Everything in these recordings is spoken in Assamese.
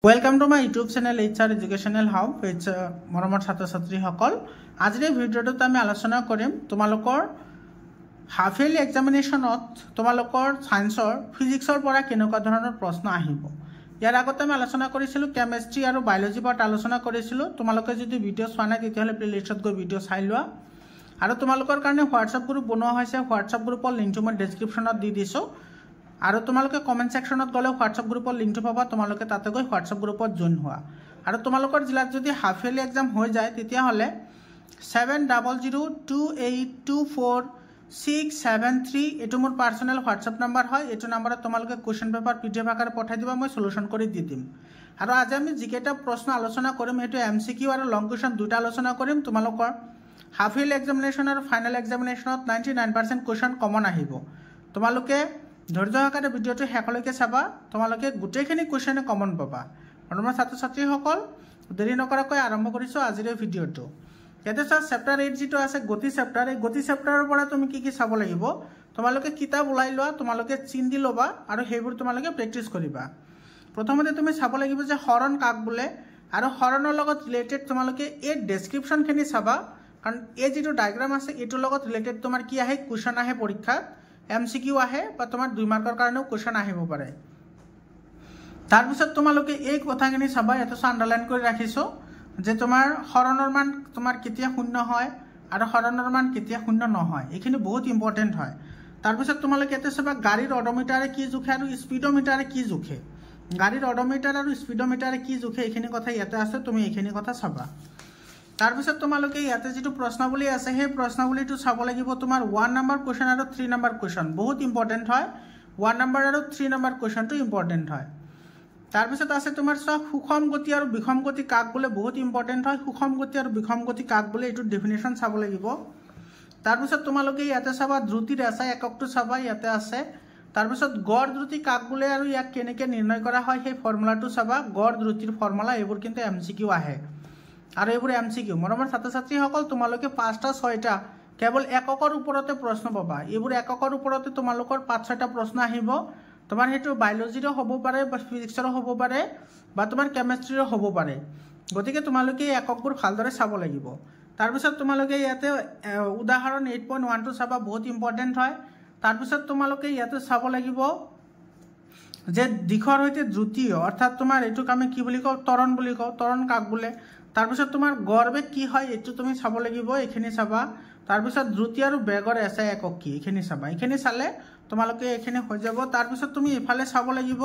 Welcome to my YouTube channel HR Educational Hub. It's মৰমৰ ছাত্ৰ ছাত্ৰীসকল আজিৰ এই ভিডিঅ'টোত আমি আলোচনা কৰিম তোমালোকৰ হাফ ইয়াৰলি এক্সামিনেশ্যনত তোমালোকৰ সায়েন্সৰ ফিজিক্সৰ পৰা কেনেকুৱা ধৰণৰ প্ৰশ্ন আহিব ইয়াৰ আগতে আমি আলোচনা কৰিছিলো কেমিষ্ট্ৰি আৰু বায়োলজি পৰা আলোচনা কৰিছিলো তোমালোকে যদি ভিডিঅ' চোৱা নাই তেতিয়াহলে প্লেলিষ্টত গৈ ভিডিঅ' চাই লোৱা আৰু তোমালোকৰ কাৰণে হোৱাটছআপ গ্ৰুপ বনোৱা হৈছে হোৱাটছআপ গ্ৰুপৰ লিংকটো মই ডেসক্ৰিপচনত দি দিছো আৰু তোমালোকে কমেন্ট সেকশনত গলে হোৱাটছআপ গ্ৰুপৰ লিংকটো পাবা তোমালোকে তাতে গৈ হোৱাটছআপ গ্ৰুপত জয়েন হোৱা আৰু তোমালোকৰ জিলাত যদি হাফ ইয়াৰলি এক্সাম হৈ যায় তেতিয়া হলে 7002282467 এটো মোৰ পাৰ্সোনাল হোৱাটছআপ নম্বৰ হয় এটো নম্বৰত তোমালোকে কোৱেশ্চন পেপাৰ পিডিএফ আকাৰে পঠাই দিবা মই সলিউশন কৰি দি দিম আৰু আজি আমি জিকেটা প্ৰশ্ন আলোচনা কৰিম হেতু এমসিকিউ আৰু লং কোৱেশ্চন দুটা আলোচনা কৰিম তোমালোকৰ হাফ ইয়াৰলি এক্সামিনেশ্যন আৰু ফাইনাল এক্সামিনেশ্যনত 99% কোৱেশ্চন কমন আহিব তোমালোকে ধৈৰ্য সহকাৰে ভিডিঅ'টো শেষলৈকে চাবা তোমালোকে গুটেইখিনি কোৱেশ্চন কমন পাবা মৰমৰ ছাত্ৰ ছাত্ৰীসকল দেৰি নকৰাকৈ আৰম্ভ কৰিছো আজিৰ এই ভিডিঅ'টো ইয়াতে চেপ্টাৰ 8 যিটো আছে গতি চেপ্টাৰ এই গতি চেপ্টাৰৰ পৰা তুমি কি চাব লাগিব তোমালোকে কিতাপ উলাই লোৱা তোমালোকে চিন দি লবা আৰু হেবোৰ তোমালোকে প্ৰেক্টিস কৰিবা প্ৰথমতে তুমি চাব লাগিব যে হৰণ কাক বোলে আৰু হৰণৰ লগত ৰিলেটেড তোমালোকে এই ডেসক্ৰিপচন খিনি চাবা কাৰণ এই যিটো ডায়াগ্ৰাম আছে এটোৰ লগত ৰিলেটেড তোমাৰ কি আহে কোৱেশ্চন আহে পৰীক্ষাত এমসিকিউ আহে বা তোমাৰ 2 মাৰ্কৰ কাৰণেও কোৱেশ্চন আহিব পাৰে তাৰ পিছত তোমালোকে এই কথাখিনি চাবা এটো আন্ডাৰলাইন কৰি ৰাখিছো যে তোমাৰ হৰণৰ মান তোমাৰ কেতিয়া শূন্য হয় আৰু হৰণৰ মান কেতিয়া শূন্য নহয় এইখিনি বহুত ইম্পৰ্টেন্ট হয় তাৰ পিছত তোমালোকে এতে চাবা গাড়ীৰ অডোমিটাৰে কি জুখে আৰু স্পিডোমিটাৰে কি জুখে গাড়ীৰ অডোমিটাৰ আৰু স্পিডোমিটাৰে কি জুখে এইখিনি কথা ইয়াতে আছে তুমি এইখিনি কথা চাবা তাৰ পিছত তোমালোকে ইয়াতে যেটো প্ৰশ্নাৱলী আছে সেই প্ৰশ্নাৱলীটো চাব লাগিব তোমাৰ 1 নম্বৰ কোৱেশ্চন আৰু 3 নম্বৰ কোৱেশ্চন বহুত ইম্পৰ্টেন্ট হয় 1 নম্বৰ আৰু 3 নম্বৰ কোৱেশ্চনটো ইম্পৰ্টেন্ট হয় তাৰ পিছত আছে তোমাৰ সুষম গতি আৰু বিষম গতি কাক বোলে বহুত ইম্পৰ্টেন্ট হয় সুষম গতি আৰু বিষম গতি কাক বোলে এটো ডেফিনিশন চাব লাগিব তাৰ পিছত তোমালোকে ইয়াতে চাবা দ্ৰুতি ৰেচা এককটো চাবা ইয়াতে আছে তাৰ পিছত গড় দ্ৰুতি কাক বোলে আৰু ইয়াক কেনেকৈ নিৰ্ণয় কৰা হয় সেই ফৰ্মুলাটো চাবা গড় দ্ৰুতিৰ ফৰ্মুলা এবোৰ কিন্তু এমসিকিউ আহে আৰু এবোৰ এমসিকিউ মৰমৰ ছাত্ৰ ছাত্ৰীসকল তোমালোকে 5টা 6টা কেৱল এককৰ ওপৰতে প্ৰশ্ন পাবা এবোৰ এককৰ ওপৰতে তোমালোকৰ 5-6টা প্ৰশ্ন আহিব তোমাৰ হেতু বায়োলজিৰো হ'ব পাৰে বা ফিজিক্সৰো হ'ব পাৰে বা তোমাৰ কেমিষ্ট্ৰিৰো হ'ব পাৰে গতিকে তোমালোকে এককবোৰ ভালদৰে চাব লাগিব তাৰ পিছত তোমালোকে ইয়াতে উদাহৰণ 8.1 চাবা বহুত ইম্পৰ্টেন্ট হয় তাৰ পিছত তোমালোকে ইয়াতে চাব লাগিব যে দিখৰ হৈতে দ্ৰুতি অৰ্থাৎ তোমাৰ এটো আমি কি বুলি কও ত্বৰণ বুলি কও ত্বৰণ কাক বোলে তাৰ পিছত তোমাৰ গড়বে কি হয় এটো তুমি চাব লাগিব এখিনি চাবা তাৰ পিছত দ্ৰুতি আৰু বেগৰ এসআই একক কি এখিনি চাবা এখিনি চালে তোমালোকে এখিনি হৈ যাব তাৰ পিছত তুমি ইফালে চাব লাগিব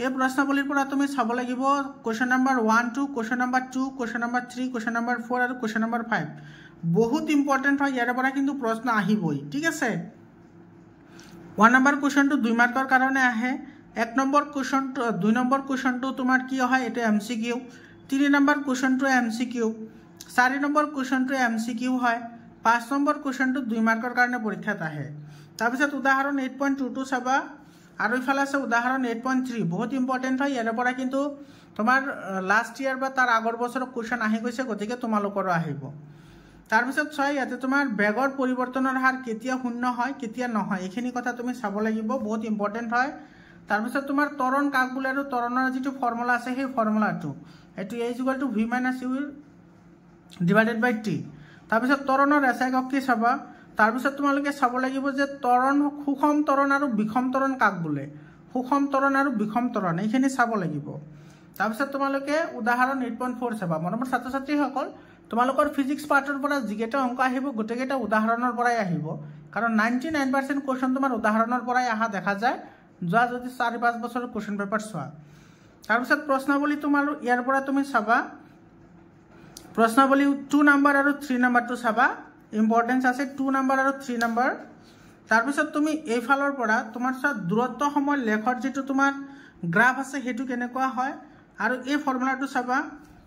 এই প্ৰশ্নাৱলীৰ পৰা তুমি চাব লাগিব question number 1 2 question number 2 question number 3 question number 4 আৰু কোৱেশ্চন নম্বৰ 5 বহুত ইম্পৰ্টেন্ট হয় ইয়াৰ পৰা কিন্তু প্ৰশ্ন আহিবই ঠিক আছে 1 নম্বৰ কোৱেশ্চনটো 2 মাৰ্কৰ কাৰণে আহে 1 নম্বৰ কোৱেশ্চন 2 নম্বৰ কোৱেশ্চনটো তোমাৰ কি হয় এটা এমসিকিউ 3 নম্বৰ কোৱেশ্চনটো এমসিকিউ 4 নম্বৰ কোৱেশ্চনটো এমসিকিউ হয় 5 নম্বৰ কোৱেশ্চনটো 2 মাৰ্কৰ কাৰণে পৰীক্ষাত আহে তাৰ পিছত উদাহৰণ 8.22 চাবা আৰু ইফালে আছে উদাহৰণ 8.3 বহুত ইম্পৰ্টেন্ট হয় ইয়াৰ পৰা কিন্তু তোমাৰ লাষ্ট ইয়াৰ বা তাৰ আগৰ বছৰৰ কোৱেশ্চন আহি গৈছে গতিকে তোমালোকৰো আহিব তাৰ পিছত ছয় ইয়াতে তোমাৰ বেগৰ পৰিৱৰ্তনৰ হাৰ কেতিয়া শূন্য হয় কেতিয়া নহয় এইখিনি কথা তুমি চাব লাগিব বহুত ইম্পৰ্টেন্ট হয় তাৰ পিছত তোমাৰ ত্বৰণ কাক বোলে আৰু ত্বৰণৰ যেটো ফৰ্মুলা আছে সেই ফৰ্মুলাটো এটো a = v - u divided by t তাৰ পিছত ত্বৰণৰ এসআই একক কি চাবা তাৰ পিছত তোমালোকে চাব লাগিব যে ত্বৰণ সুষম ত্বৰণ আৰু বিষম ত্বৰণ কাক বোলে সুষম ত্বৰণ আৰু বিষম ত্বৰণ এইখিনি চাব লাগিব তাৰ পিছত তোমালোকে উদাহৰণ 8.4 চাবা মৰমৰ ছাত্ৰ ছাত্ৰীসকল তোমালোকৰ ফিজিক্স পাৰ্টৰ পৰা যিকেটা অংক আহিব গোটেইকেটা উদাহৰণৰ পৰাই আহিব কাৰণ 99% কোৱেশ্চন তোমাৰ উদাহৰণৰ পৰাই আহা দেখা যায় যোৱা যদি 4-5 বছৰৰ কোৱেশ্চন পেপাৰ চোৱা তাৰ পিছত প্ৰশ্নাৱলী তোমাৰ ইয়াৰ পৰা তুমি চাবা প্ৰশ্নাৱলী 2 নম্বৰ আৰু 3 নম্বৰটো চাবা ইম্পৰ্টেন্স আছে 2 নম্বৰ আৰু 3 নম্বৰ তাৰ পিছত তুমি এই ফালৰ পৰা তোমাৰ দূৰত্ব সময় লেখৰ যেটো তোমাৰ গ্ৰাফ আছে হেতু কেনেকুৱা হয় আৰু এই ফৰ্মুলাটো চাবা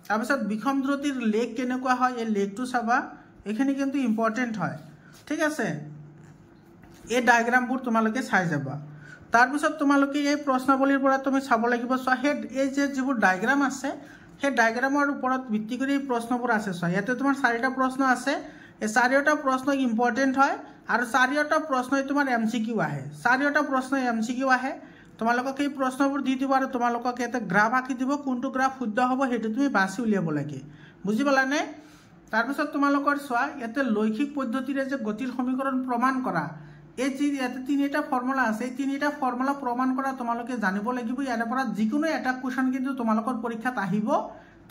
তাৰ পিছত বিষম দ্ৰুতিৰ লেখ কেনেকুৱা হয় এই লেখটো চাবা এখিনি কিন্তু ইম্পৰ্টেন্ট হয় ঠিক আছে এই ডায়াগ্ৰামবোৰ তোমালোকে চাই যাবা তাৰ পিছত তোমালোকে এই প্ৰশ্নাৱলীৰ পৰা তুমি চাব লাগিব হেড এই যে যিবোৰ ডায়াগ্ৰাম আছে সেই ডায়াগ্ৰামৰ ওপৰত ভিত্তি কৰি এই প্ৰশ্নবোৰ আছে ইয়াতে তোমাৰ 4টা প্ৰশ্ন আছে এই 4টা প্ৰশ্ন ইম্পৰ্টেন্ট হয় আৰু 4টা প্ৰশ্নই তোমাৰ এমসিকিউ আহে 4টা প্ৰশ্ন এমসিকিউ আহে তোমালোকক এই প্ৰশ্নবোৰ দি দিব আৰু তোমালোকক ইয়াতে গ্ৰাফ আঁকি দিব কোনটো গ্ৰাফ শুদ্ধ হ'ব সেইটো তুমি বাছি উলিয়াব লাগে বুজি পালানে তাৰপিছত তোমালোকৰ চোৱা ইয়াতে লৈখিক পদ্ধতিৰে যে গতিৰ সমীকৰণ প্ৰমাণ কৰা এই যে ইয়াতে তিনিটা ফৰ্মুলা আছে এই তিনিটা ফৰ্মুলা প্ৰমাণ কৰা তোমালোকে জানিব লাগিব ইয়াৰ পৰা যিকোনো এটা কোৱেশ্চন কিন্তু তোমালোকৰ পৰীক্ষাত আহিব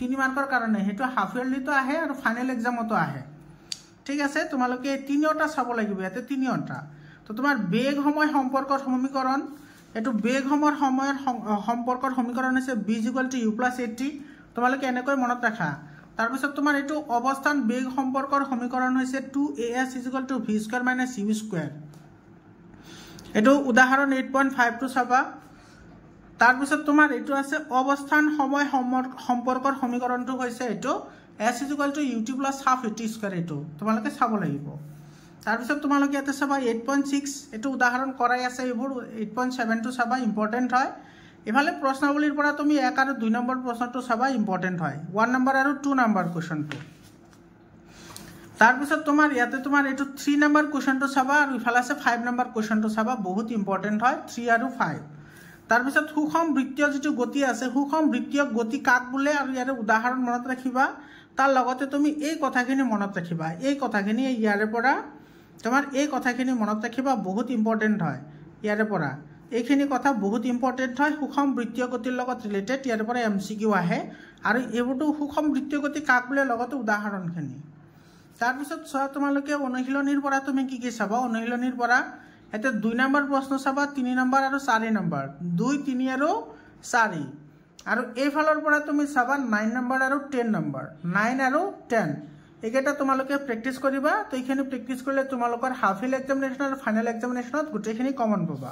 3 মাৰ্কৰ কাৰণে হেতু হাফ ইয়াৰলিটো আহে আৰু ফাইনেল এক্সামতো আহে ঠিক আছে তোমালোকে তিনিটা চাব লাগিব ইয়াতে তিনিটা তো তোমাৰ বেগ সময় সম্পৰ্কৰ সমীকৰণ এটো বেগ সময়ৰ সম্পৰ্কৰ সমীকৰণ আছে b = u + 80 তোমালোকে এনেকৈ মনত ৰাখা তাৰপিছত তোমাৰ এটো অৱস্থান বেগ সম্পৰ্কৰ সমীকৰণ হৈছে 2as = v² - u²। এটো উদাহৰণ 8.5 টো চাবা তাৰপিছত তোমাৰ এটো আছে অৱস্থান সময় সম্পৰ্কৰ সমীকৰণটো হৈছে এটো s = ut + half at² এটো তোমালোকে চাব লাগিব তাৰপিছত তোমালোকে ইয়াতে চাবা 8.6 এটো উদাহৰণ কৰাই আছে এইবোৰ 8.7 টো চাবা ইম্পৰ্টেন্ট হয় এফালে প্ৰশ্নাৱলীৰ পৰা তুমি 1 আৰু 2 নম্বৰ প্ৰশ্নটো চাবা ইম্পৰ্টেন্ট হয় 1 নম্বৰ আৰু 2 নম্বৰ কোৱেশ্চনটো তাৰপিছত তোমাৰ ইয়াতে তোমাৰ এটো 3 নম্বৰ কোৱেশ্চনটো চাবা আৰু ইফালে আছে 5 নম্বৰ কোৱেশ্চনটো চাবা বহুত ইম্পৰ্টেন্ট হয় 3 আৰু 5 তাৰপিছত সুষম বৃত্তীয় যেটো গতি আছে সুষম বৃত্তীয় গতি কাক বোলে আৰু ইয়াৰ উদাহৰণ মনত ৰাখিবা তাৰ লগতে তুমি এই কথাখিনি মনত ৰাখিবা এই কথাখিনি ইয়াৰে পৰা তোমাৰ এই কথাখিনি মনত ৰাখিবা বহুত ইম্পৰ্টেন্ট হয় ইয়াৰে পৰা এইখিনি কথা বহুত ইম্পৰ্টেন্ট হয় সুষম বৃত্তীয় গতিৰ লগত ৰিলেটেড ইয়াৰ পৰা এমসিকিউ আহে আৰু এইবোৰটো সুষম বৃত্তীয় গতি কাক বোলে লগতে উদাহৰণখিনি তাৰপিছত চোৱা তোমালোকে অনুশীলনীৰ পৰা তুমি কি চাবা অনুশীলনীৰ পৰা এটা 2 নম্বৰ প্ৰশ্ন চাবা 3 নম্বৰ আৰু 4 নম্বৰ 2 3 আৰু 4 আৰু এইফালৰ পৰা তুমি চাবা 9 নম্বৰ আৰু 10 নম্বৰ 9 আৰু 10 একেটা তোমালোকে প্ৰেক্টিস কৰিবা তো এইখিনি প্ৰেক্টিস কৰিলে তোমালোকৰ হাফ এক্সামিনেশন আৰু ফাইনেল এক্সামিনেশনত গোটেইখিনি কমন পাবা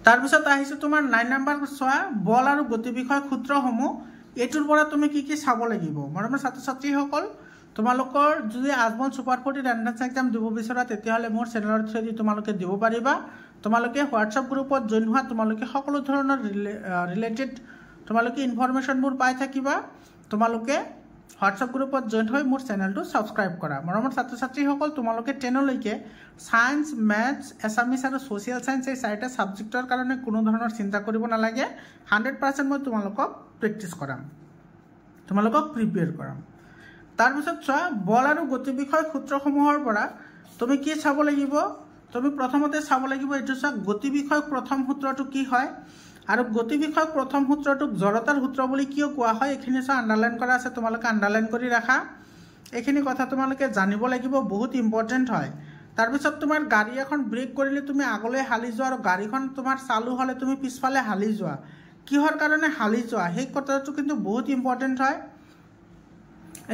তাৰপিছত আহিছে তোমাৰ 9 নম্বৰ চোৱা বল আৰু গতি বিষয়ক সূত্ৰসমূহ এটোৰ পৰা তুমি কি চাব লাগিব মৰমৰ ছাত্ৰ ছাত্ৰীসকল তোমালোকৰ যদি আজমল সুপাৰ 40 এন্ট্ৰেন্স এক্সাম দিব বিচৰা তেতিয়াহলে মোৰ চেনেলৰ থ্ৰুদি তোমালোকে দিব পাৰিবা তোমালোকে হোৱাটছআপ গ্ৰুপত জয়েন হোৱা তোমালোকে সকলো ধৰণৰ ৰিলেটেড তোমালোকে ইনফৰমেশনবোৰ পাই থাকিবা তোমালোকে হোৱাটছআপ গ্ৰুপত জয়েন হৈ মোৰ চেনেলটো সাবস্ক্ৰাইব কৰা মৰমৰ ছাত্ৰ ছাত্ৰীসকল তোমালোকে 10 লৈকে সায়েন্স ম্যাথছ এছামিছ আৰু সোশ্যাল সায়েন্স এই চাৰিটা সাবজেক্টৰ কাৰণে কোনো ধৰণৰ চিন্তা কৰিব নালাগে 100% মই তোমালোকক প্ৰেক্টিস কৰাম তোমালোকক প্ৰিপেয়াৰ কৰাম তাৰপিছত চোৱা বল আৰু গতি বিষয়ক সূত্ৰসমূহৰ পৰা তুমি কি চাব লাগিব তুমি প্ৰথমতে চাব লাগিব এটো চোৱা গতি বিষয়ক প্ৰথম সূত্ৰটো কি হয় আৰু গতি বিষয়ক প্ৰথম সূত্ৰটোক জড়তাৰ সূত্ৰ বুলি কিয় কোৱা হয় এখিনি চা আন্ডাৰলাইন কৰা আছে তোমালোকে আন্ডাৰলাইন কৰি ৰাখা এখিনি কথা তোমালোকে জানিব লাগিব বহুত ইম্পৰ্টেন্ট হয় তাৰপিছত তোমাৰ গাড়ী এখন ব্ৰেক কৰিলে তুমি আগলৈ হালি যোৱা আৰু গাড়ীখন তোমাৰ চালু হলে তুমি পিছফালে হালি যোৱা কিহৰ কাৰণে হালি যোৱা সেই কথাটো কিন্তু বহুত ইম্পৰ্টেন্ট হয়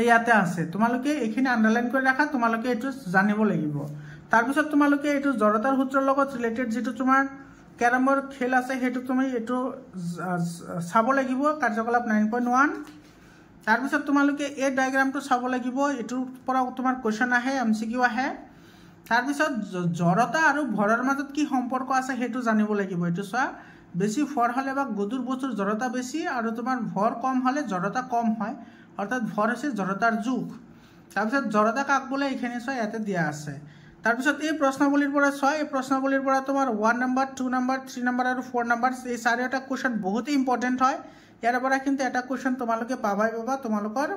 ইয়াতে আছে তোমালোকে এখিনি আন্ডাৰলাইন কৰি ৰাখা তোমালোকে এটো জানিব লাগিব তাৰপিছত তোমালোকে এটো জড়তাৰ সূত্ৰৰ লগত ৰিলেটেড যেটো তোমাৰ কেৰামৰ খেল আছে হেতু তুমি এটো চাব লাগিব কাৰ্যকলাপ 9.1 তাৰপিছত তোমালোকে এই ডায়াগ্ৰামটো চাব লাগিব এটোৰ পৰা তোমাৰ কোৱেশ্চন আহে এমসিকিউ আহে তাৰপিছত জড়তা আৰু ভৰৰ মাজত কি সম্পৰ্ক আছে হেতু জানিব লাগিব এটো চোৱা বেছি ভৰ হলে বা গধুৰ বস্তুৰ জড়তা বেছি আৰু তোমাৰ ভৰ কম হলে জড়তা কম হয় অৰ্থাৎ ভৰ আছে জড়তাৰ যোগ তাৰপিছত জড়তা কাক বোলে এখানে চোৱা ইয়াতে দিয়া আছে তাৰপিছত এই প্ৰশ্নাৱলীৰ পৰা চোৱা এই প্ৰশ্নাৱলীৰ পৰা তোমাৰ 1 নম্বৰ 2 নম্বৰ 3 নম্বৰ আৰু 4 নম্বৰ এই চাৰিটা কোৱেশ্চন বহুত ইম্পৰ্টেন্ট হয় ইয়াৰ পৰা কিন্তু এটা কোৱেশ্চন তোমালোকে পাবা তোমালোকৰ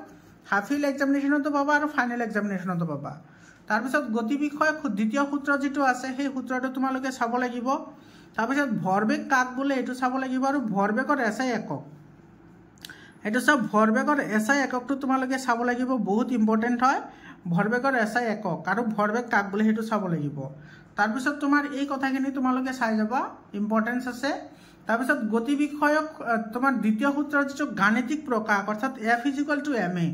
হাফিল এক্সামিনেশনতো পাবা আৰু ফাইনেল এক্সামিনেশনতো পাবা তাৰপিছত গতি বিষয়ক দ্বিতীয় সূত্ৰ যেটো আছে সেই সূত্ৰটো তোমালোকে চাব লাগিব তাৰপিছত ভৰবেগ কাক বোলে এটো চাব লাগিব আৰু ভৰবেগৰ এসআই একক এটো সব ভৰবেগৰ এসআই এককটো তোমালোকে চাব লাগিব বহুত ইম্পৰ্টেন্ট হয় ভৰবেগৰ এসআই একক আৰু ভৰবেগ কাক বোলে হেতু চাব লাগিব তাৰপিছত তোমাৰ এই কথাখিনি তোমালোকে চাই যাবা ইম্পৰ্টেন্স আছে তাৰপিছত গতি বিষয়ক তোমাৰ দ্বিতীয় সূত্ৰ যেটো গাণিতিক প্ৰকাশ অৰ্থাৎ F = ma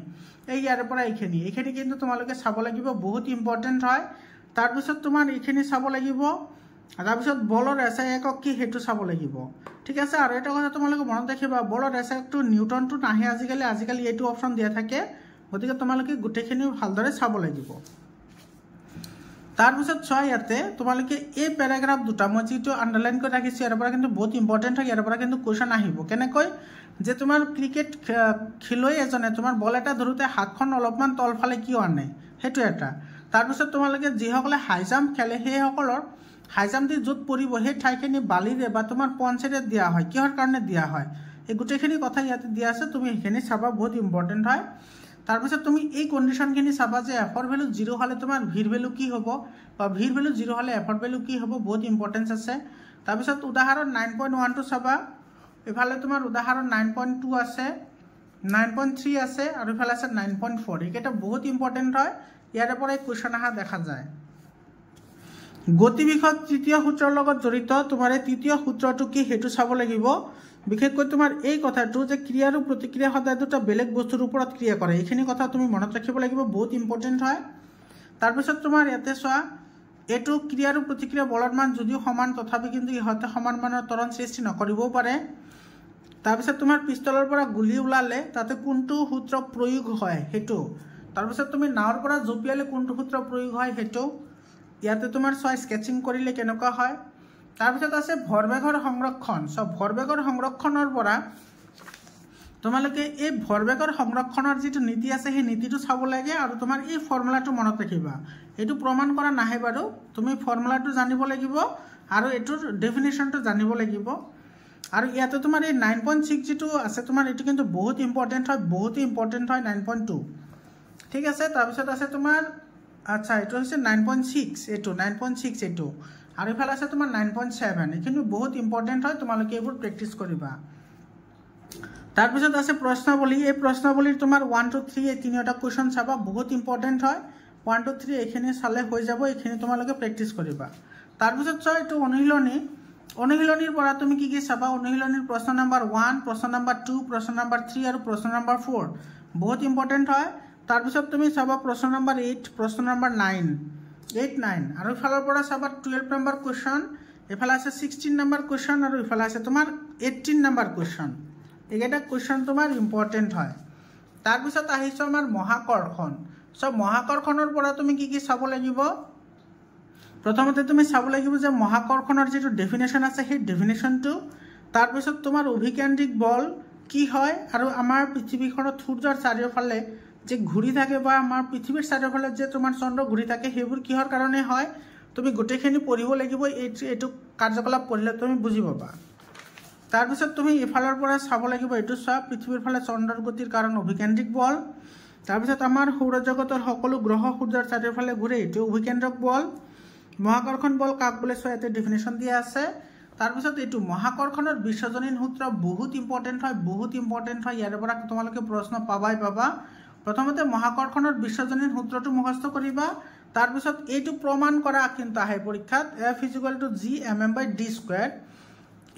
এই ইয়াৰ পৰা এইখিনি কিন্তু তোমালোকে চাব লাগিব বহুত ইম্পৰ্টেন্ট হয় তাৰপিছত তোমাৰ এইখিনি চাব লাগিব তাৰপিছত বলৰ এসআই একক কি হেতু চাব লাগিব ঠিক আছে আৰু এটা কথা তোমালোকে মনত ৰাখিবা বলৰ এসআই একটো নিউটনটো নাহে আজিকালি এইটো অপচন দিয়া থাকে গতিকে তোমালোকে গুটেখিনি ভালদৰে চাব লাগিব তাৰপিছত চোৱা ইয়াতে তোমালোকে এই প্যাৰাগ্ৰাফ দুটা মই যেটো আন্ডাৰলাইন কৰি ৰাখিছো ইয়াৰ পৰা কিন্তু বহুত ইম্পৰ্টেন্ট হয় ইয়াৰ পৰা কিন্তু কোৱেশ্চন আহিব কেনেকৈ যে তোমাৰ ক্ৰিকেট খেলুৱৈ এজনে তোমাৰ বল এটা ধৰুতে হাতখন অলপমান তলফালে কিয় আনে হেতু এটা তাৰপিছত তোমালোকে যিসকলে হাই জাম্প খেলে সেই সকলৰ হাই জাম্প দি য'ত পৰিব সেই ঠাইখিনি বালিৰে বা তোমাৰ পঞ্চেৰে দিয়া হয়। কিহৰ কাৰণে দিয়া হয় এই গোটেইখিনি কথা ইয়াতে দিয়া আছে, তুমি সেইখিনি চাবা, বহুত ইম্পৰ্টেণ্ট হয়। তাৰপিছত তুমি এই কণ্ডিশ্যনখিনি চাবা যে এফৰ ভেলু 0 হ'লে তোমাৰ ভিৰ ভেলু কি হ'ব, বা ভিৰ ভেলু 0 হ'লে এফৰ ভেলু কি হ'ব, বহুত ইম্পৰ্টেঞ্চ আছে। তাৰপিছত উদাহৰণ 9.1টো চাবা, ইফালে তোমাৰ উদাহৰণ 9.2 আছে, 9.3 আছে, আৰু ইফালে আছে 9.4। এইকেইটা বহুত ইম্পৰ্টেণ্ট হয়, ইয়াৰে পৰাই কুৱেশ্যন অহা দেখা যায়। গতিবিষয়ক তৃতীয় সূত্ৰৰ লগত জড়িত তোমাৰ এই তৃতীয় সূত্ৰটো কি সেইটো চাব লাগিব। বিশেষকৈ তোমাৰ এই কথাটো যে ক্ৰিয়া আৰু প্ৰতিক্ৰিয়া সদায় দুটা বেলেগ বস্তুৰ ওপৰত ক্ৰিয়া কৰে, এইখিনি কথা তুমি মনত ৰাখিব লাগিব, বহুত ইম্পৰ্টেণ্ট হয়। তাৰপিছত তোমাৰ ইয়াতে চোৱা, এইটো ক্ৰিয়া আৰু প্ৰতিক্ৰিয়া বলৰ মান যদিও সমান, তথাপি কিন্তু ইহঁতে সমান মানৰ ত্বৰণ সৃষ্টি নকৰিবও পাৰে। তাৰপিছত তোমাৰ পিষ্টলৰ পৰা গুলি ওলালে তাতে কোনটো সূত্ৰ প্ৰয়োগ হয় সেইটো। তাৰপিছত তুমি নাৱৰ পৰা জঁপিয়ালে কোনটো সূত্ৰ প্ৰয়োগ হয় সেইটো। ইয়াতে তোমাৰ চোৱা স্কেচিং কৰিলে কেনেকুৱা হয়। তাৰপিছত আছে ভৰবেগৰ সংৰক্ষণ। ভৰবেগৰ সংৰক্ষণৰ পৰা তোমালোকে এই ভৰবেগৰ সংৰক্ষণৰ যিটো নীতি আছে সেই নীতিটো চাব লাগে, আৰু তোমাৰ এই ফৰ্মুলাটো মনত ৰাখিবা। এইটো প্ৰমাণ কৰা নাহে বাৰু, তুমি ফৰ্মুলাটো জানিব লাগিব আৰু এইটোৰ ডেফিনেশ্যনটো জানিব লাগিব। আৰু ইয়াতে তোমাৰ এই 9.6 যিটো আছে তোমাৰ, এইটো কিন্তু বহুত ইম্পৰ্টেণ্ট হয়, বহুতেই ইম্পৰ্টেণ্ট হয় 9.2। ঠিক আছে, তাৰপিছত আছে তোমাৰ আচ্ছা এইটো হৈছে 9.6, এইটো 9.6 এইটো, আৰু ইফালে আছে তোমাৰ 9.7। এইখিনি বহুত ইম্পৰ্টেণ্ট হয়, তোমালোকে এইবোৰ প্ৰেক্টিছ কৰিবা। তাৰপিছত আছে প্ৰশ্নাৱলী। এই প্ৰশ্নাৱলীৰ তোমাৰ 1 to 3 এই তিনিটা কুৱেশ্যন চাবা, বহুত ইম্পৰ্টেণ্ট হয়। 1 to 3 এইখিনি চালে হৈ যাব, এইখিনি তোমালোকে প্ৰেক্টিছ কৰিবা। তাৰপিছত চোৱা এইটো অনুশীলনী। অনুশীলনীৰ পৰা তুমি কি কি চাবা, অনুশীলনীৰ প্ৰশ্ন নম্বৰ 1, প্ৰশ্ন নম্বৰ 2, প্ৰশ্ন নম্বৰ 3 আৰু প্ৰশ্ন নম্বৰ 4 বহুত ইম্পৰ্টেণ্ট হয়। তাৰপিছত তুমি চাবা প্ৰশ্ন নম্বৰ 8, প্ৰশ্ন নম্বৰ 9, 8, 9, আৰু ইফালৰ পৰা চাবা 12 নম্বৰ কুৱেশ্যন, ইফালে আছে 16 নম্বৰ কুৱেশ্যন, আৰু ইফালে আছে তোমাৰ 18 নম্বৰ কুৱেশ্যন। এইকেইটা কুৱেশ্যন তোমাৰ ইম্পৰ্টেণ্ট হয়। তাৰপিছত আহিছোঁ আমাৰ মহাকৰ্ষণ। মহাকৰ্ষণৰ পৰা তুমি কি কি চাব লাগিব, প্ৰথমতে তুমি চাব লাগিব যে মহাকৰ্ষণৰ যিটো ডেফিনেশ্যন আছে সেই ডেফিনেশ্যনটো। তাৰপিছত তোমাৰ অভিকেন্দ্ৰিক বল কি হয়, আৰু আমাৰ পৃথিৱীখনত সূৰ্যৰ চাৰিওফালে যে ঘূৰি থাকে, বা আমাৰ পৃথিৱীৰ চাৰিওফালে যে তোমাৰ চন্দ্ৰ ঘূৰি থাকে, সেইবোৰ কিহৰ কাৰণে হয় তুমি গোটেইখিনি পঢ়িব লাগিব। এইটো কাৰ্যকলাপ পঢ়িলে তুমি বুজি পাবা। তাৰপিছত তুমি ইফালৰ পৰা চাব লাগিব, এইটো চোৱা, পৃথিৱীৰ ফালে চন্দ্ৰৰ গতিৰ কাৰণ অভিকেন্দ্ৰিক বল। তাৰপিছত আমাৰ সৌৰজগতৰ সকলো গ্ৰহ সূৰ্যৰ চাৰিওফালে ঘূৰে, এইটো অভিকেন্দ্ৰক বল। মহাকৰ্ষণ বল কাক বোলে চোৱা, ইয়াতে ডেফিনেশ্যন দিয়া আছে। তাৰপিছত এইটো মহাকৰ্ষণৰ বিশ্বজনীন সূত্ৰ বহুত ইম্পৰ্টেণ্ট হয়, বহুত ইম্পৰ্টেণ্ট হয়, ইয়াৰ পৰা তোমালোকে প্ৰশ্ন পাবাই পাবা। প্ৰথমতে মহাকৰ্ষণৰ বিশ্বজনীন সূত্ৰটো মুখস্থ কৰিবা। তাৰপিছত এইটো প্ৰমাণ কৰা কিন্তু আহে পৰীক্ষাত, F = g/m/d²।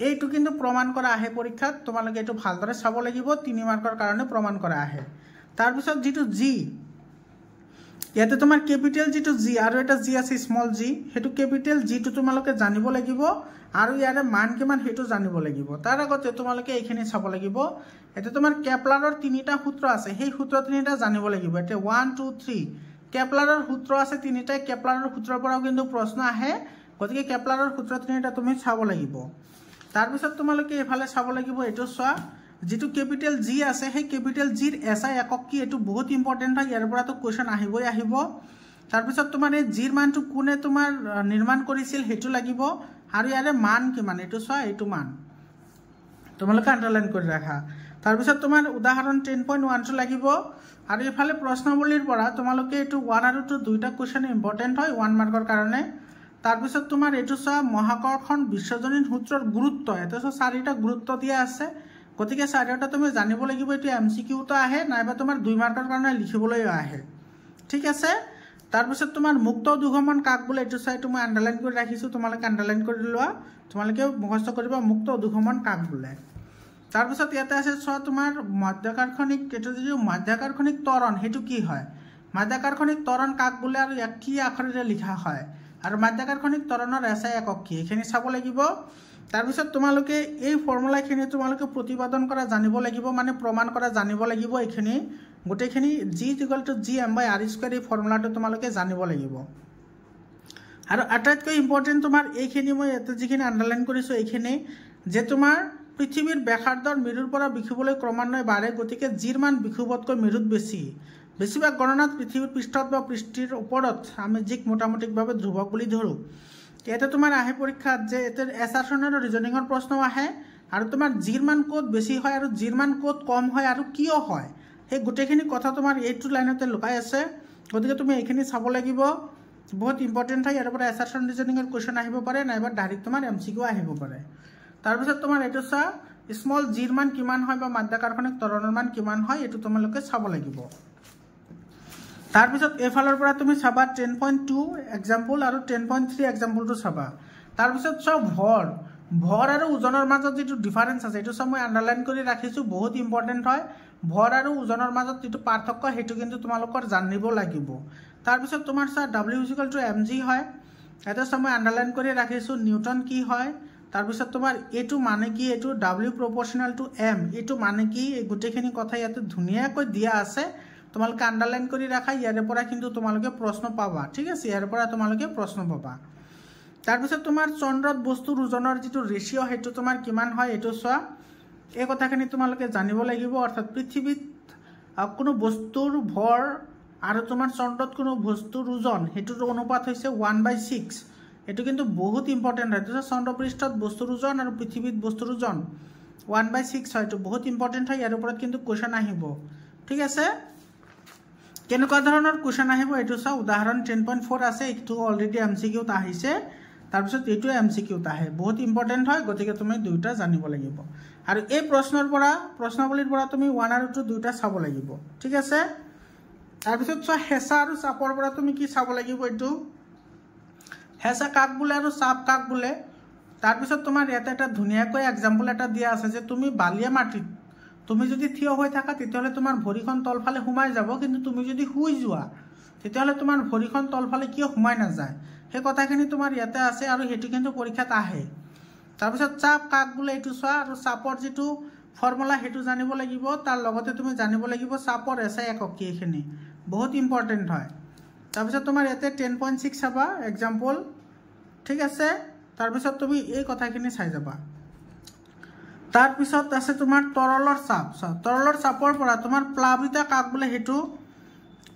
এইটো কিন্তু প্ৰমাণ কৰা আহে পৰীক্ষাত, তোমালোকে এইটো ভালদৰে চাব লাগিব, 3 মাৰ্কৰ কাৰণে প্ৰমাণ কৰা আহে। তাৰপিছত যিটো জি, ইয়াতে তোমাৰ কেপিটেল যিটো জি আৰু এটা জি আছে স্মল জি, সেইটো কেপিটেল জিটো তোমালোকে জানিব লাগিব, আৰু ইয়াৰে মান কিমান সেইটো জানিব লাগিব। তাৰ আগতে তোমালোকে এইখিনি চাব লাগিব। এতিয়া তোমাৰ কেপলাৰৰ 3টা সূত্ৰ আছে, সেই সূত্ৰ 3টা জানিব লাগিব। এতিয়া 1, 2, 3 কেপলাৰৰ সূত্ৰ আছে 3টাই, কেপলাৰৰ সূত্ৰৰ পৰাও কিন্তু প্ৰশ্ন আহে, গতিকে কেপলাৰৰ সূত্ৰ 3টা তুমি চাব লাগিব। তাৰপিছত তোমালোকে এইফালে চাব লাগিব, এইটো চোৱা, যিটো কেপিটেল জি আছে সেই কেপিটেল জিৰ SI একক কি, এইটো বহুত ইম্পৰ্টেণ্ট হয়, ইয়াৰ পৰাতো কুৱেশ্যন আহিবই আহিব। তাৰপিছত তোমাৰ এই জিৰ মানটো কোনে তোমাৰ নিৰ্মাণ কৰিছিল সেইটো লাগিব, আৰু ইয়াৰে মান কিমান এইটো চোৱা, এইটো মান তোমালোকে আণ্ডাৰলাইন কৰি ৰাখা। তাৰপিছত তোমাৰ উদাহৰণ 10.1টো লাগিব, আৰু ইফালে প্ৰশ্নাৱলীৰ পৰা তোমালোকে এইটো 1 আৰু 2 দুইটা কুৱেশ্যন ইম্পৰ্টেণ্ট হয় 1 মাৰ্কৰ কাৰণে। তাৰপিছত তোমাৰ এইটো চোৱা, মহাকৰ্ষণ বিশ্বজনীন সূত্ৰৰ গুৰুত্ব, এটা চোৱা 4টা গুৰুত্ব দিয়া আছে, গতিকে 4টা তুমি জানিব লাগিব। এইটো MCQতো আহে, নাইবা তোমাৰ 2 মাৰ্কৰ কাৰণে লিখিবলৈও আহে। ঠিক আছে, তাৰপিছত তোমাৰ মুক্ত উদ্ভমন কাক বোলে, এইটো চাই মই আণ্ডাৰলাইন কৰি ৰাখিছোঁ, তোমালোকে আণ্ডাৰলাইন কৰি লোৱা, তোমালোকে মুখস্থ কৰিবা মুক্ত উদ্ভমন কাক বোলে। তাৰপিছত ইয়াতে আছে চোৱা, তোমাৰ মাধ্যাকৰ্ষণিক, এইটো যিটো মাধ্যাকৰ্ষণিক ত্বৰণ সেইটো কি হয়, মাধ্যাকৰ্ষণিক ত্বৰণ কাক বোলে, আৰু ইয়াক কি আখৰেৰে লিখা হয়, আৰু মাধ্যাকৰ্ষণিক ত্বৰণৰ SI একক কি, এইখিনি চাব লাগিব। তাৰপিছত তোমালোকে এই ফৰ্মুলাখিনি তোমালোকে প্ৰতিপাদন কৰা জানিব লাগিব, মানে প্ৰমাণ কৰা জানিব লাগিব। এইখিনি গোটেইখিনি g = g/r², এই ফৰ্মুলাটো তোমালোকে জানিব লাগিব। আৰু আটাইতকৈ ইম্পৰ্টেণ্ট তোমাৰ এইখিনি, মই ইয়াতে যিখিনি আণ্ডাৰলাইন কৰিছোঁ এইখিনি, যে তোমাৰ পৃথিৱীৰ ব্যাসাৰ্ধৰ মেৰুৰ পৰা বিষুৱলৈ ক্ৰমান্বয়ে বাঢ়ে, গতিকে জিৰ মান বিষুৱতকৈ মেৰুত বেছি। বেছিভাগ গণনাত পৃথিৱীৰ পৃষ্ঠত বা পৃষ্ঠৰ ওপৰত আমি জিক মোটামুটিভাৱে ধ্ৰুৱক বুলি ধৰোঁ। ইয়াতে তোমাৰ আহে পৰীক্ষাত যে এতে এছাৰশ্যন আৰু ৰিজনিঙৰ প্ৰশ্ন আহে আৰু তোমাৰ জিৰ মান ক'ত বেছি হয় আৰু জিৰ মান ক'ত কম হয় আৰু কিয় হয় সেই গোটেইখিনি কথা তোমাৰ এইটো লাইনতে লুকাই আছে গতিকে তুমি এইখিনি চাব লাগিব বহুত ইম্পৰ্টেণ্ট হয় ইয়াৰ পৰা এছাৰশ্যন ৰিজনিঙৰ কুৱেশ্যন আহিব পাৰে নাইবা ডাইৰেক্ট তোমাৰ MCQ আহিব পাৰে তাৰপিছত তোমাৰ এইটো চা স্মল জিৰ মান কিমান হয় বা মাধ্যাকৰ্ষণিক ত্বৰণৰ মান কিমান হয় এইটো তোমালোকে চাব লাগিব তাৰপিছত এফালৰ পৰা তুমি চাবা 10.2 এক্সাম্পল আৰু 10.3 এক্সাম্পলটো চাবা তাৰপিছত চব ভৰ আৰু ওজনৰ মাজত যেটো ডিফাৰেন্স আছে এটো সব মই আন্ডাৰলাইন কৰি ৰাখিছো বহুত ইম্পৰ্টেন্ট হয় ভৰ আৰু ওজনৰ মাজত যেটো পাৰ্থক্য হেতু কিন্তু তোমালোকৰ জানিব লাগিব তাৰপিছত তোমাৰ চা W = mg হয় এটা সব মই আন্ডাৰলাইন কৰি ৰাখিছো নিউটন কি হয় তাৰপিছত তোমাৰ এটো মানে কি এটো W = m এটো মানে কি এই গুটেখিনি কথা ইয়াতে ধুনিয়াকৈ দিয়া আছে তোমালোকে আন্ডাৰলাইন কৰি ৰাখা ইয়াৰ পৰা কিন্তু তোমালোকে প্ৰশ্ন পাবা ঠিক আছে ইয়াৰ পৰা তোমালোকে প্ৰশ্ন পাবা তাৰপিছত তোমাৰ চন্দ্ৰত বস্তুৰ ওজনৰ যেটো ৰেশিও হেতু তোমাৰ কিমান হয় এটো চোৱা এই কথাখিনি তোমালোকে জানিব লাগিব অৰ্থাৎ পৃথিৱীত কোনো বস্তুৰ ভৰ আৰু তোমাৰ চন্দ্ৰত কোনো বস্তুৰ ওজন হেতুৰ অনুপাত হৈছে 1/6 এটো কিন্তু বহুত ইম্পৰ্টেন্ট হয় যে চন্দ্ৰ পৃষ্ঠত বস্তুৰ ওজন আৰু পৃথিৱীত বস্তুৰ ওজন 1/6 হয় এটো বহুত ইম্পৰ্টেন্ট হয় ইয়াৰ ওপৰত কিন্তু কোৱেশ্চন আহিব ঠিক আছে কেনেকুৱা ধৰণৰ কোৱেশ্চন আহিব এটো চা উদাহৰণ 10.4 আছে এটো অলৰেডি MCQ ত আহিছে তাৰপিছত এটো MCQ ত আহে বহুত ইম্পৰ্টেন্ট হয় গতিকে তুমি দুইটা জানিব লাগিব আৰু এই প্ৰশ্নাৱলীৰ পৰা তুমি 1 আৰু 2 দুইটা চাব লাগিব ঠিক আছে তাৰপিছত চোৱা হেঁচা আৰু চাপৰ পৰা তুমি কি চাব লাগিব এটো হেঁচা কাক বোলে আৰু চাপ কাক বোলে তাৰপিছত তোমাৰ ইয়াতে এটা ধুনিয়াকৈ এক্সাম্পল এটা দিয়া আছে যে তুমি বালিয়া মাটিত তুমি যদি থিয় হৈ থাকা তেতিয়ালে তোমাৰ ভৰিখন তলফালে ঘুমাই যাব কিন্তু তুমি যদি শুই যোৱা তেতিয়ালে তোমাৰ ভৰিখন তলফালে কিয় ঘুমাই না যায় সেই কথাখিনি তোমাৰ ইয়াতে আছে আৰু হেতু কিন্তু পৰীক্ষাত আহে তাৰপিছত চাপ কাক বোলে এটো চোৱা আৰু চাপৰ যেটো ফৰ্মুলা হেতু জানিব লাগিব তাৰ লগতে তুমি জানিব লাগিব চাপৰ SI একক কি এখিনি বহুত ইম্পৰ্টেন্ট হয় তাৰপিছত তোমাৰ ইয়াতে 10.6 চাবা এক্সাম্পল ঠিক আছে তাৰপিছত তুমি এই কথাখিনি চাই যাবা তাৰপিছত আছে তোমাৰ তৰলৰ চাপৰ পৰা তোমাৰ প্লাবিতা কাক বোলে হেতু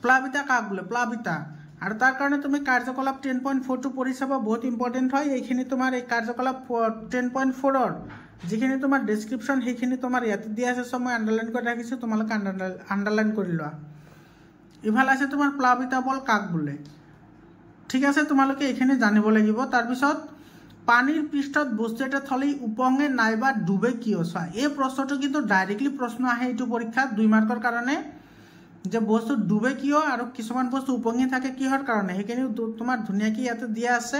প্লাবিতা কাক বোলে প্লাবিতা আৰু তাৰ কাৰণে তুমি কাৰ্যকলাপ 10.4 টো পঢ়ি চাবা বহুত ইম্পৰ্টেন্ট হয় এইখিনি তোমাৰ এই কাৰ্যকলাপ 10.4 ৰ যিখিনি তোমাৰ ডেসক্ৰিপচন সেইখিনি তোমাৰ ইয়াতে দিয়া আছে সব মই আন্ডাৰলাইন কৰি ৰাখিছো তোমালোকে আন্ডাৰলাইন কৰি লোৱা ইভাল আছে তোমাৰ প্লাবিতা বল কাক বোলে ঠিক আছে তোমালোকে এইখিনি জানিব লাগিব তাৰপিছত পানীৰ পৃষ্ঠত বস্তু এটা থলি উপঙে নাইবা ডুবে কিয় চা এই প্ৰশ্নটো কিন্তু ডাইৰেক্টলি প্ৰশ্ন আহে এইটো পৰীক্ষা 2 মাৰ্কৰ কাৰণে যে বস্তু ডুবে কিয় আৰু কিছুমান বস্তু উপঙি থাকে কিহৰ কাৰণে হেখিনি তোমাৰ ধুনিয়াকি ইয়াতে দিয়া আছে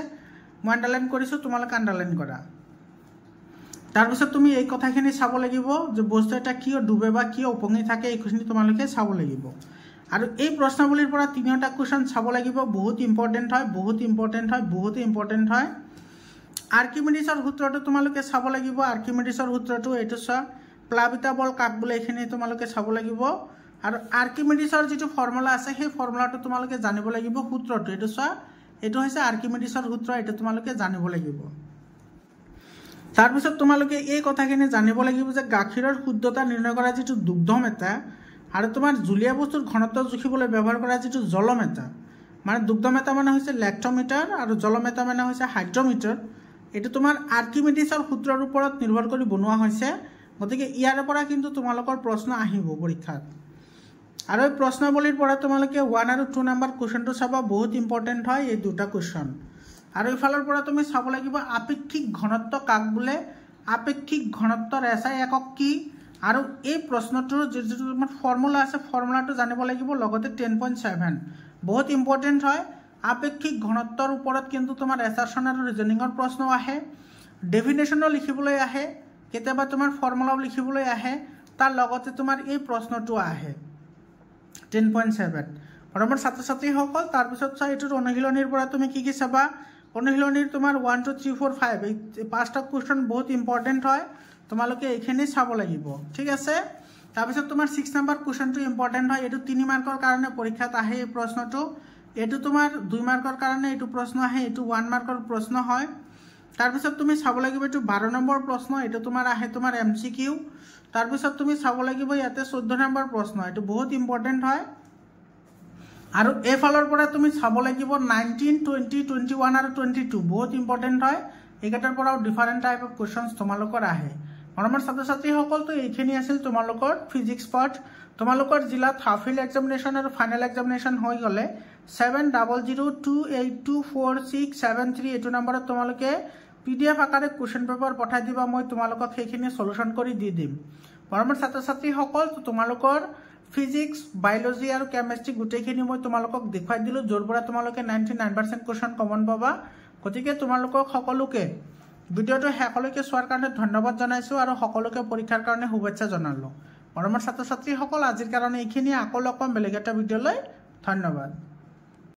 মই আন্ডাৰলাইন কৰিছো তোমালোকে আন্ডাৰলাইন কৰা তাৰপিছত তুমি এই কথাখিনি চাব লাগিব যে বস্তু এটা কিয় ডুবে বা কিয় উপঙি থাকে এইখিনি তোমালোকে চাব লাগিব আৰু এই প্ৰশ্নাৱলীৰ পৰা তিনিটা কোৱেশ্চন চাব লাগিব বহুত ইম্পৰ্টেন্ট হয় আৰ্কিমিডিছৰ সূত্ৰটো তোমালোকে চাব লাগিব আৰ্কিমিডিছৰ সূত্ৰটো এটো চা প্লাবিতা বল কাক বোলে এখিনি তোমালোকে চাব লাগিব আৰু আৰ্কিমিডিছৰ যেটো ফৰ্মুলা আছে সেই ফৰ্মুলাটো তোমালোকে জানিব লাগিব সূত্ৰটো এটো চা এটো হৈছে আৰ্কিমিডিছৰ সূত্ৰ এটো তোমালোকে জানিব লাগিব তাৰপিছত তোমালোকে এই কথাখিনি জানিব লাগিব যে গাখীৰৰ শুদ্ধতা নিৰ্ণয় কৰা যেটো দুগ্ধমেতা আৰু তোমাৰ জুলীয়া বস্তুৰ ঘনত্ব জুখিবলৈ ব্যৱহাৰ কৰা যেটো জলমেতা মানে দুগ্ধমেতা মানে হৈছে লেক্টোমিটাৰ আৰু জলমেতা মানে হৈছে হাইড্ৰোমিটাৰ এটো তোমাৰ আৰ্কিমিডিছৰ সূত্ৰৰ ওপৰত নিৰ্ভৰ কৰি বনোৱা হৈছে গতিকে ইয়াৰ পৰা কিন্তু তোমালোকৰ প্ৰশ্ন আহিব পৰীক্ষাত আৰু এই প্ৰশ্নাৱলীৰ পৰা তোমালোকে 1 আৰু 2 নম্বৰ কোৱেশ্চনটো চাবা বহুত ইম্পৰ্টেন্ট হয় এই দুটা কোৱেশ্চন আৰু ইফালৰ পৰা তুমি চাব লাগিব আপেক্ষিক ঘনত্ব কাক বোলে আপেক্ষিক ঘনত্বৰ SI একক কি আৰু এই প্ৰশ্নটোৰ যেটো তোমাৰ ফৰ্মুলা আছে ফৰ্মুলাটো জানিব লাগিব লগতে 10.7 বহুত ইম্পৰ্টেন্ট হয় আপেক্ষিক ঘনত্বৰ ওপৰত কিন্তু তোমাৰ এছাৰশ্যন আৰু ৰিজনিঙৰ প্ৰশ্ন আহে ডেফিনেশনো লিখিবলৈ আহে কেতিয়াবা তোমাৰ ফৰ্মুলাও লিখিবলৈ আহে তাৰ লগতে তোমাৰ এই প্ৰশ্নটো আহে 10.7 পৰমৰ ছাত্ৰ ছাত্ৰী সকল তাৰ পিছত চাই এটো অনুশীলনীৰ পৰা তুমি কি কি চাবা অনুশীলনীৰ তোমাৰ 1 2 3 4 5 এই পাঁচটা কোৱেশ্চন বহুত ইম্পৰ্টেন্ট হয় তোমালোকে এইখিনি চাব লাগিব ঠিক আছে তাৰ পিছত তোমাৰ 6 নম্বৰ কোৱেশ্চনটো ইম্পৰ্টেন্ট হয় এটো 3 মাৰ্কৰ কাৰণে পৰীক্ষাত আহে এই প্ৰশ্নটো এটো তোমাৰ 2 মাৰ্কৰ কাৰণে এটো প্ৰশ্ন আহে এটো 1 মাৰ্কৰ প্ৰশ্ন হয় তাৰ পিছত তুমি চাব লাগিব এটো 12 নম্বৰ প্ৰশ্ন এটো তোমাৰ আহে তোমাৰ MCQ তাৰ পিছত তুমি চাব লাগিব ইয়াতে 14 নম্বৰ প্ৰশ্ন এটো বহুত ইম্পৰ্টেন্ট হয় আৰু এইফালৰ পৰা তুমি চাব লাগিব 19, 20, 21 আৰু 22 বহুত ইম্পৰ্টেণ্ট হয়। এইকেইটাৰ পৰাও ডিফাৰেণ্ট টাইপ অফ কুৱেশ্যনছ তোমালোকৰ আহে। মৰমৰ ছাত্ৰ ছাত্ৰীসকলতো এইখিনি আছিল তোমালোকৰ ফিজিক্স পাৰ্ট। তোমালোকৰ জিলাত হাফ ইয়েৰলি এক্সামিনেশ্যন আৰু ফাইনেল এক্সামিনেশ্যন হৈ গ'লে 7002824673 এইটো নম্বৰত তোমালোকে PDF আকাৰে কুৱেশ্যন পেপাৰ পঠাই দিবা, মই তোমালোকক সেইখিনি সলিউশ্যন কৰি দি দিম। মৰমৰ ছাত্ৰ ছাত্ৰীসকল তোমালোকৰ ফিজিক্স, বায়'লজি আৰু কেমেষ্ট্ৰি গোটেইখিনি মই তোমালোকক দেখুৱাই দিলোঁ, য'ৰ পৰা তোমালোকে 99% কুৱেশ্যন কমন পাবা। গতিকে তোমালোকক সকলোকে ভিডিঅ'টো শেষলৈকে চোৱাৰ কাৰণে ধন্যবাদ জনাইছোঁ আৰু সকলোকে পৰীক্ষাৰ কাৰণে শুভেচ্ছা জনালোঁ। মৰমৰ ছাত্ৰ ছাত্ৰীসকল আজিৰ কাৰণে এইখিনি, আকৌ লগ পাম বেলেগ এটা ভিডিঅ'লৈ। ধন্যবাদ।